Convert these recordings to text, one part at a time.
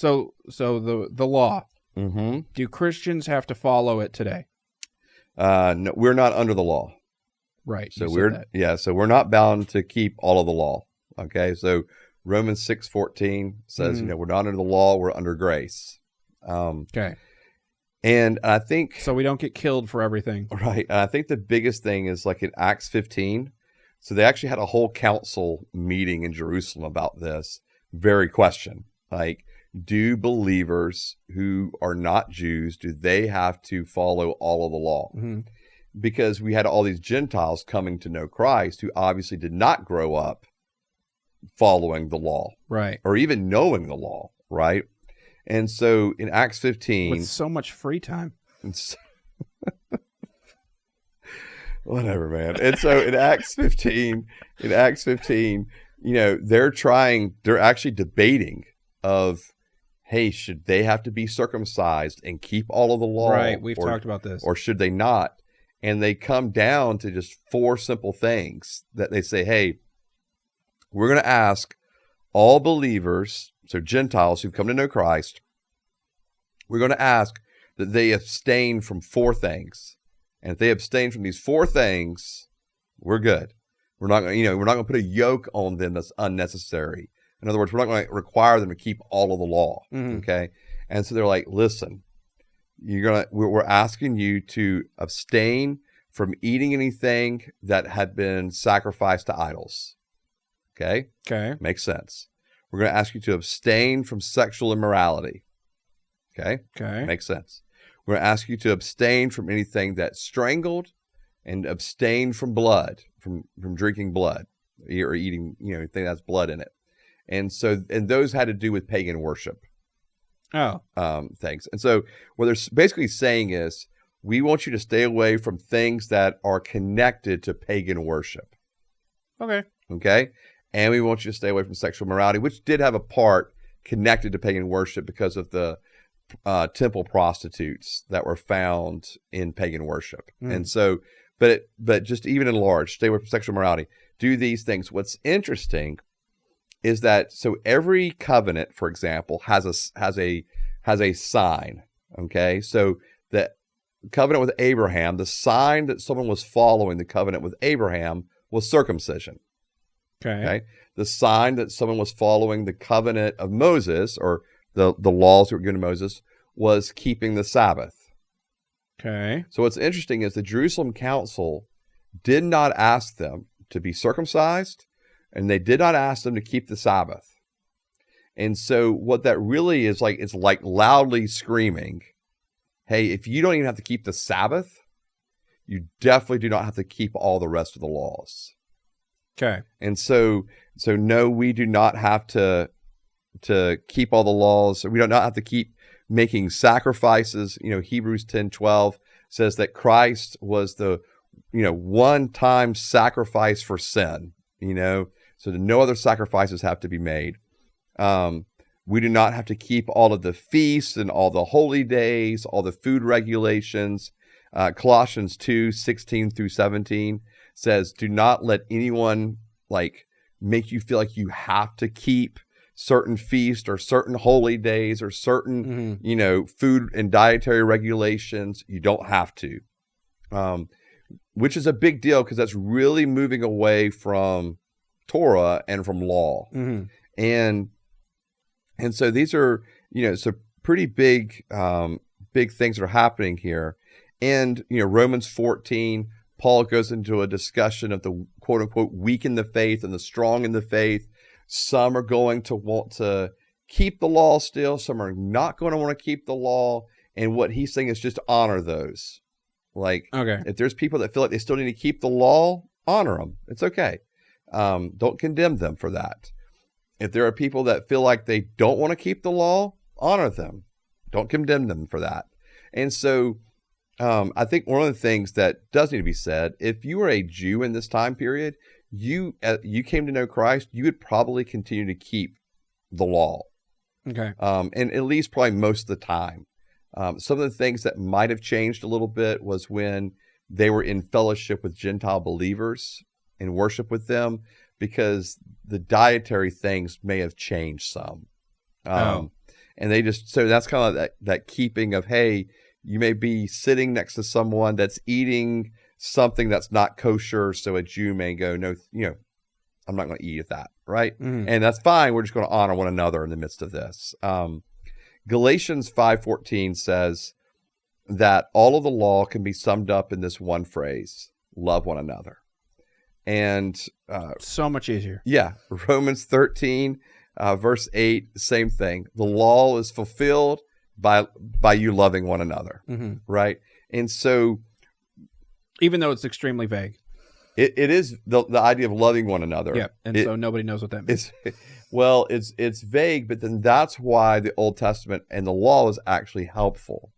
So the law. Mm-hmm. Do Christians have to follow it today? No, we're not under the law. Right. So that. we're not bound to keep all of the law. Okay. So Romans 6:14 says, we're not under the law, we're under grace. Okay. And I think so we don't get killed for everything. Right. And I think the biggest thing is like in Acts 15. So they actually had a whole council meeting in Jerusalem about this very question. Like, do believers who are not Jews, do they have to follow all of the law? Mm-hmm. Because we had all these Gentiles coming to know Christ who obviously did not grow up following the law. Right. Or even knowing the law. Right. And so in Acts 15, with so much free time, whatever, man. And so in Acts 15, they're actually debating of, hey, should they have to be circumcised and keep all of the law? Right. We've talked about this. Or should they not? And they come down to just 4 simple things that they say, hey, we're going to ask all believers, so Gentiles who've come to know Christ, we're going to ask that they abstain from 4 things. And if they abstain from these 4 things, we're good. We're not going to put a yoke on them that's unnecessary. In other words, we're not going to require them to keep all of the law. Mm-hmm. Okay. And so they're like, listen, we're asking you to abstain from eating anything that had been sacrificed to idols. Okay. Okay. Makes sense. We're going to ask you to abstain from sexual immorality. Okay. Okay. Makes sense. We're going to ask you to abstain from anything that's strangled, and abstain from blood, from drinking blood or eating, anything that has blood in it. And those had to do with pagan worship. Oh. Things. And so what they're basically saying is, we want you to stay away from things that are connected to pagan worship. Okay. Okay. And we want you to stay away from sexual immorality, which did have a part connected to pagan worship because of the temple prostitutes that were found in pagan worship. And so, but just even in large, stay away from sexual immorality, do these things. What's interesting is that, so every covenant, for example, has a sign. Okay. So the covenant with Abraham, the sign that someone was following the covenant with Abraham was circumcision. Okay. The sign that someone was following the covenant of Moses, or the laws that were given to Moses, was keeping the Sabbath. Okay. So what's interesting is the Jerusalem Council did not ask them to be circumcised, and they did not ask them to keep the Sabbath. And so what that really is like, it's like loudly screaming, hey, if you don't even have to keep the Sabbath, you definitely do not have to keep all the rest of the laws. Okay. And so no, we do not have to keep all the laws. We do not have to keep making sacrifices. Hebrews 10:12 says that Christ was the, one-time sacrifice for sin, so that no other sacrifices have to be made. We do not have to keep all of the feasts and all the holy days, all the food regulations. Colossians 2:16 through 17 says, do not let anyone make you feel like you have to keep certain feasts or certain holy days or certain, food and dietary regulations. You don't have to, which is a big deal because that's really moving away from Torah and from law. Mm-hmm. And so these are, so pretty big things that are happening here. And, Romans 14, Paul goes into a discussion of the quote unquote weak in the faith and the strong in the faith. Some are going to want to keep the law still. Some are not going to want to keep the law. And what he's saying is just honor those. If there's people that feel like they still need to keep the law, honor them. It's okay. Don't condemn them for that. If there are people that feel like they don't want to keep the law, honor them. Don't condemn them for that. And so I think one of the things that does need to be said, if you were a Jew in this time period, you came to know Christ, you would probably continue to keep the law. Okay. And at least probably most of the time. Some of the things that might have changed a little bit was when they were in fellowship with Gentile believers and worship with them, because the dietary things may have changed some. And they just, so that's kind of that keeping of, hey, you may be sitting next to someone that's eating something that's not kosher. So a Jew may go, no, I'm not going to eat that. Right. Mhm. And that's fine. We're just going to honor one another in the midst of this. Galatians 5:14 says that all of the law can be summed up in this one phrase: love one another. And So much easier. yeah, Romans 13, verse 8, same thing. The law is fulfilled by you loving one another, Mm-hmm. right? And so Even though it's extremely vague. it is the idea of loving one another. Yeah, and so nobody knows what that means. It's vague, but then that's why the Old Testament and the law is actually helpful.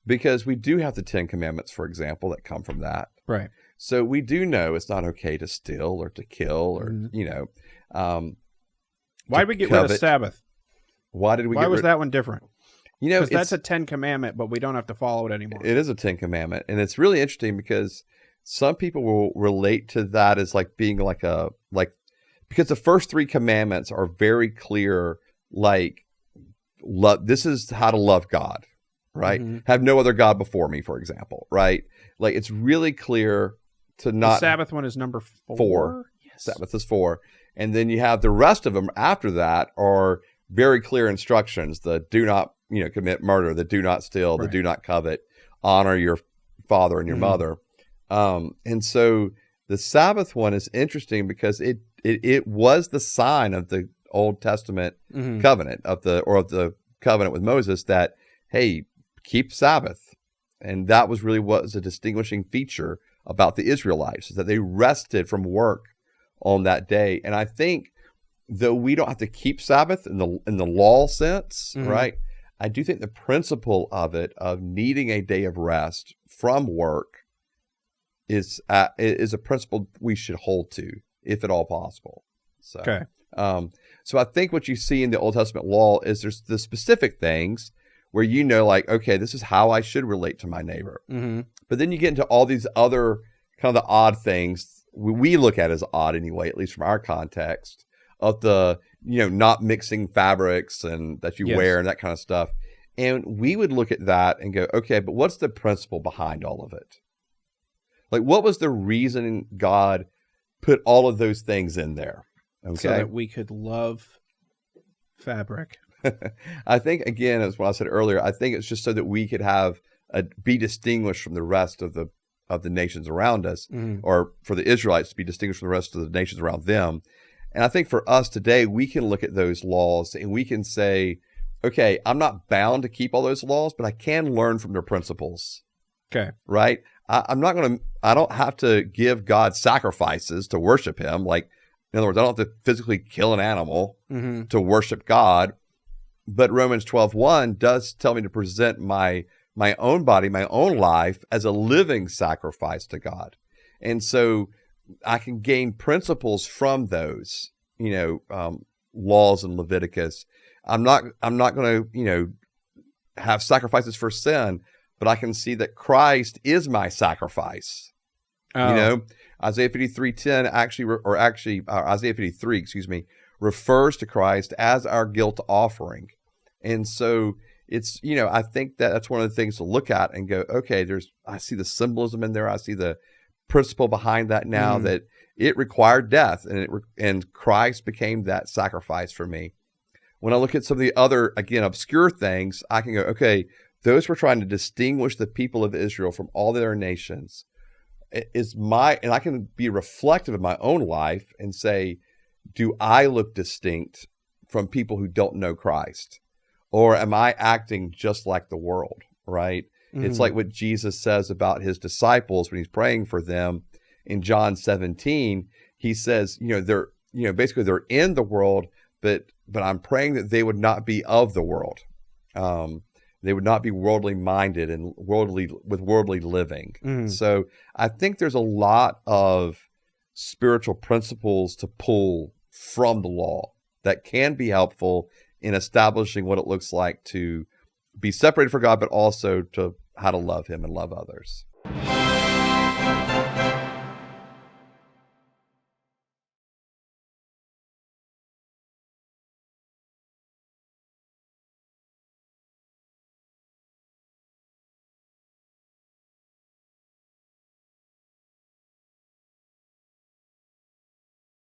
Because we do have the 10 Commandments, for example, that come from that. Right. So we do know it's not okay to steal or to kill or, Why did we get rid of Sabbath? Why did we Why was that one different? Because that's a 10 Commandment, but we don't have to follow it anymore. It is a 10 Commandment. And it's really interesting because some people will relate to that as like being because the first 3 commandments are very clear, like, love. This is how to love God, right? Mm-hmm. Have no other God before me, for example, right? Like, it's really clear to not. The Sabbath one is number 4. 4. Yes. Sabbath is 4. And then you have the rest of them after that are very clear instructions. The do not, commit murder, the do not steal, the do not covet, honor your father and your mother. And so the Sabbath one is interesting because it was the sign of the Old Testament covenant of the covenant with Moses that, hey, keep Sabbath. And that was really what was a distinguishing feature about the Israelites, is that they rested from work on that day. And I think, though we don't have to keep Sabbath in the law sense, right? I do think the principle of it, of needing a day of rest from work, is a principle we should hold to, if at all possible. So, Okay. So I think what you see in the Old Testament law is there's the specific things where like, okay, this is how I should relate to my neighbor. Mm-hmm. But then you get into all these other kind of the odd things we look at as odd anyway, at least from our context, of the, not mixing fabrics and that you wear and that kind of stuff. And we would look at that and go, okay, but what's the principle behind all of it? Like, what was the reason God put all of those things in there? Okay. So that we could love fabric. I think, again, as what I said earlier, I think it's just so that we could be distinguished from the rest of the nations around us, or for the Israelites to be distinguished from the rest of the nations around them. And I think for us today, we can look at those laws and we can say, okay, I'm not bound to keep all those laws, but I can learn from their principles. Okay. Right? I don't have to give God sacrifices to worship him. Like, in other words, I don't have to physically kill an animal to worship God. But Romans 12:1 does tell me to present my own body, my own life as a living sacrifice to God. And so I can gain principles from those, laws in Leviticus. I'm not going to, have sacrifices for sin, but I can see that Christ is my sacrifice. Oh. Isaiah 53:10 Isaiah 53, refers to Christ as our guilt offering. And so it's, I think that's one of the things to look at and go, okay, I see the symbolism in there. I see the principle behind that now, that it required death, and Christ became that sacrifice for me. When I look at some of the other, again, obscure things, I can go, okay, those were trying to distinguish the people of Israel from all the other nations. And I can be reflective of my own life and say, do I look distinct from people who don't know Christ? Or am I acting just like the world, right? It's like what Jesus says about his disciples when he's praying for them in John 17. He says, they're in the world, but I'm praying that they would not be of the world. They would not be worldly minded and with worldly living. So I think there's a lot of spiritual principles to pull from the law that can be helpful in establishing what it looks like to be separated from God, but also to how to love him and love others.